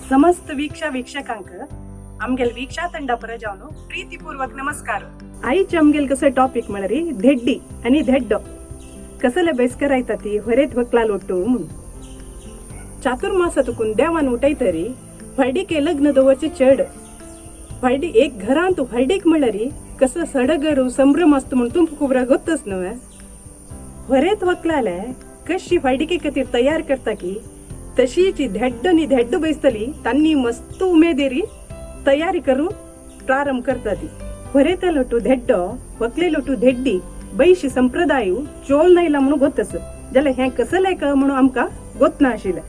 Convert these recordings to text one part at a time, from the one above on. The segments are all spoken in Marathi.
समस्त वीक्षा वीक्षकांक आमगेल वीक्षा तंडा परजावनो प्रीतीपूर्वक नमस्कार. आईच आमगेल कसं टॉपिक म्हणरी धेड्डी आणि धेड्डो कसले बेस करायता ती ಹೊರೆತ್ ಹೊಕ್ಲಾಲ್ ಒಟ್ಟು चातुर्मासातून देवान उठायतरी फळडीके लग्न दवरचे चढ फळडी एक घरांतू फळडीक म्हणरी कसं सडगरू संभ्रम असतो म्हणून तुमका खूबरा गोत्तच नव्हे. ಹೊರೆತ್ ಹೊಕ್लाले कशी फळडीके खातीर तयार करता की तशीची धेड्डनी धेड्ड बेसतली तांनी मस्त उमेदेरी तयारी करून प्रारंभ करता ती. ಹೊರೆತ ಲೊಟ್ಟು धेड्डो ಹೊಕ್ले लೊಟ್ಟು धेड्डी बैशी संप्रदायू चोल नायला म्हणून गोतस जाल्यार हे कसले का म्हणून आमका गोत ना आशिल्ले.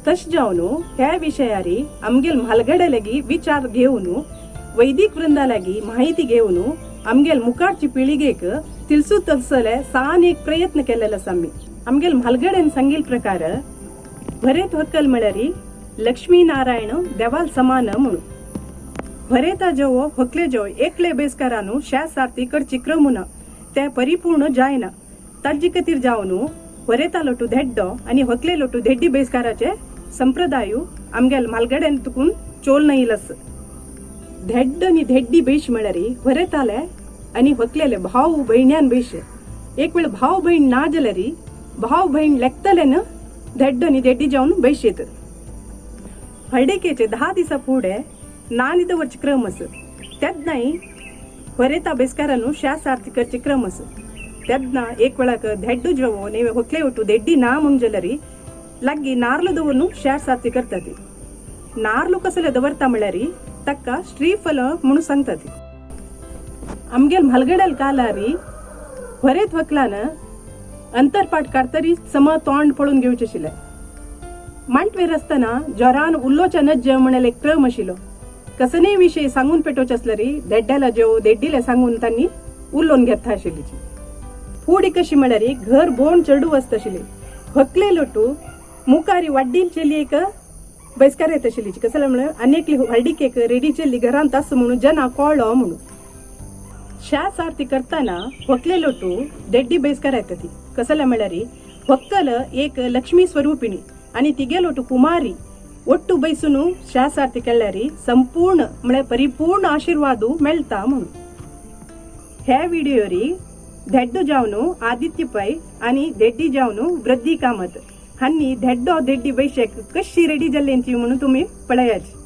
तश जावन ह्या विशयारी आमगेल म्हालगडे लागी विचार घेऊन वैदिक वृंदा लागी माहिती घेऊन आमगेल मुखारची पिळगेक तिलसू तसले सान एक प्रयत्न केलेला आमी. आमगेल म्हालगडेन सांगिल प्रकार ಹೊರೆತ್ ಹೊಕ್ಕल म्हळ्यारी लक्ष्मी नारायण देवाल समान म्हणून. ಹೊರೆತ जेवो ಹೊಕ್ले जेवो एकले बेसकारानु शा सारती करची क्रमून ते परिपूर्ण जायना. ताजी खातीर जावन ಹೊರೆತ ಲೊಟ್ಟು धेड्डो आणि ಹೊಕ್ले लೊಟ್ಟು धेड्डी बेसकाराचे संप्रदायू आमगेल म्हालगडेन तुकून चोल नयलस. धेड्ड आणि धेड्डी बेश म्हळ्यारी ಹೊರೆತಾಲೆ आणि ಹೊಕ್लेले भाव बहिण्यान बेश. एक वेळ भाव बहीण ना जाल्यारी भाव बहीण लेखतलेन धेड्ड आणि धेड्डी जाऊन बैश येत. हळडिकेचे 10 दिवसा पुढे नानिद वरचे क्रम अस त्यादनाई ಹೊರೆತ बेसकारानु शा सारती करचे क्रम अस त्यादना एक वेळाक धेड्डू जेवो नेवे ಹೊಕ್ಲೆ ಒಟ್ಟು धेड्डी ना ಮುಂಜಲರಿ लग्गी नार्ल दवरनु शा सारती करतात. नार्ಲು कसले दवरता म्हळ्यारी तक्का श्रीफल म्हणून सांगतात. आमगेल म्हालगडेल कालारी ಹೊರೆत ಹೊक्लान अंतरपाट काढतरी सम तोंड पळून घेवचे आशिल्ले. मांटवेर असताना जोरान उल्लोच्या नज्ज म्हणेल एक क्रम आशिल्लो. कसने विषयी सांगून पेटोवचे असल्यारी धेड्ड्याला जेव धेड्डीले सांगून तांनी उल्लोन घेता आशिल्ली. फुडी कशी म्हळ्यारी घर बोंड चढू वस्त आशिल्ली. ಹೊಕ್ಲೆ लೊಟ್ಟು मुखारी वाड्डील चेली एक बेसकार येत आशिल्ली. कसले म्हळ्यार अनेकली हळडीकेक रेडी चेल्ली घरांत आस म्हणून जना कळ्ळो म्हणून. शा सारती करताना ಹೊಕ್ಲೆ लೊಟ್ಟು धेड्डी बेसकार येता ती. कसले म्हळ्यारी ಹೊಕ್ಕल एक लक्ष्मी स्वरूपिणी आणि तिगे लೊಟ್ಟು कुमारी ಒಟ್ಟು बैसून शा सारती केल्यारी संपूर्ण म्हळ्यार परिपूर्ण आशीर्वाद मेळता म्हणून. ह्या व्हिडिओरी धेड्डो जावन आदित्य पै आणि धेड्डी जावन वृद्धी कामत हांनी धेड्डो धेड्डी बैशेक कशी रेडी जाल्लेंची म्हणून तुम्ही पळयाची.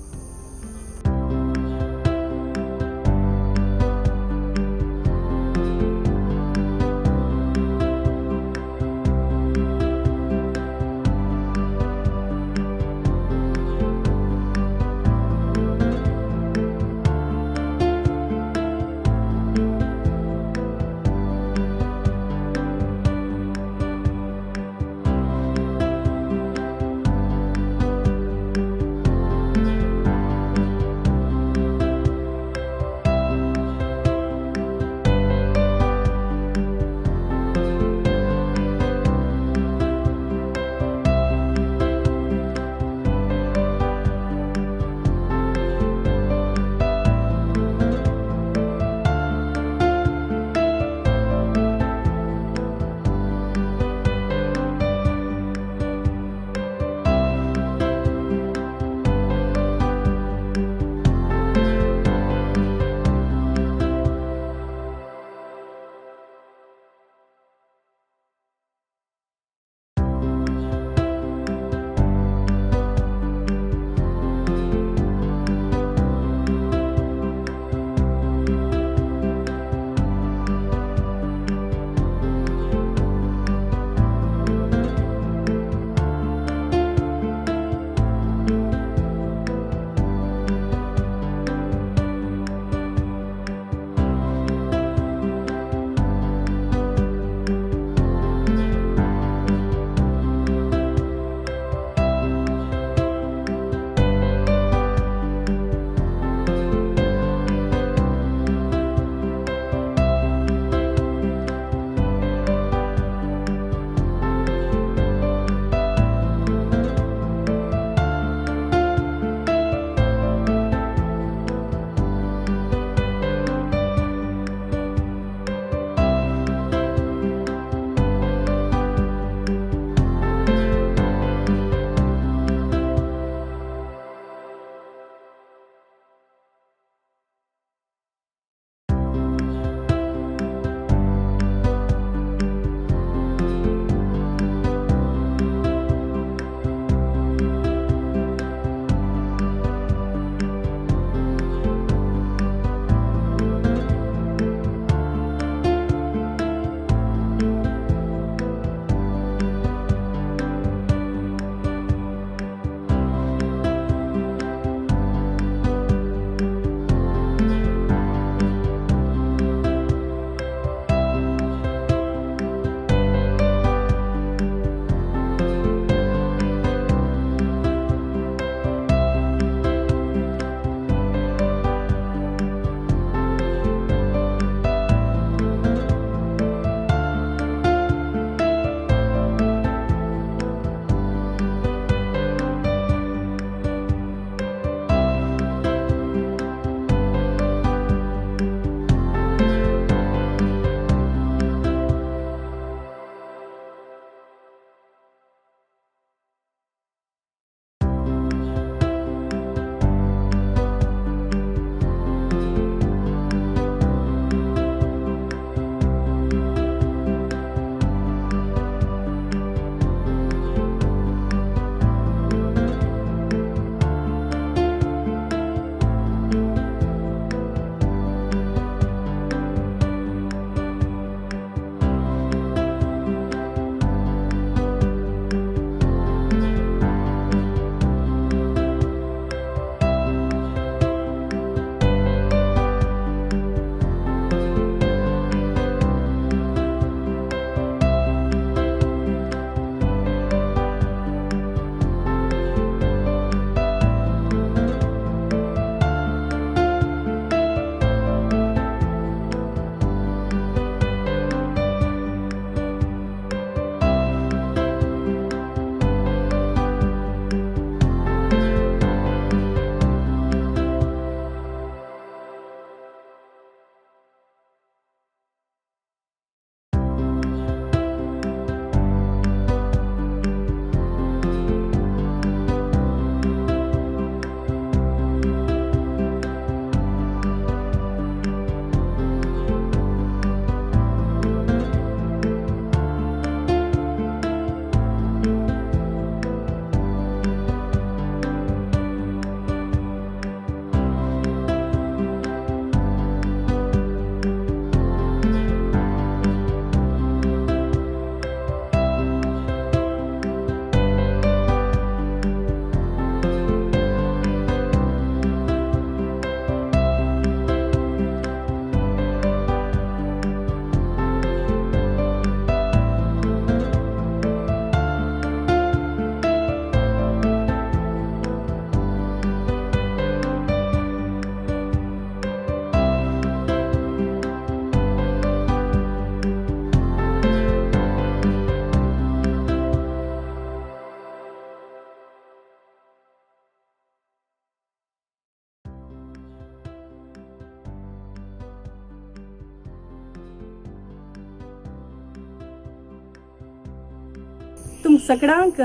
तुम सगळ्यांक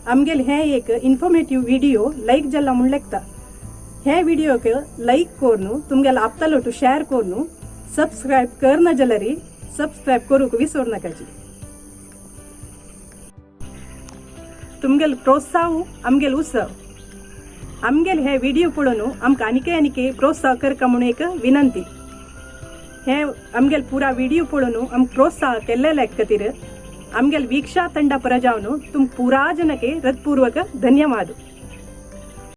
आमगेल हे एक इन्फॉर्मेटिव्ह व्हिडिओ लाईक जाला म्हूण लेखता. हे व्हिडिओक लाईक करून तुमगेला आपतालोटू शेअर करून सबस्क्राईब करना जाल्यार सबस्क्राईब करूक विसरू नकाची. तुमगेल प्रोत्साह आमगेल उत्सव. आमगेल हे व्हिडिओ पळोवन आमकां आनिके प्रोत्साह करका म्हणून एक विनंती. हे आमगेल पुरा व्हिडिओ पळोवन आमकां प्रोत्साह केल्ले खातीर आमगेल वीक्षा ತಂಡ ಪರಜಾವನು तुम पुरा जनके हृदयपूर्वक धन्यवाद.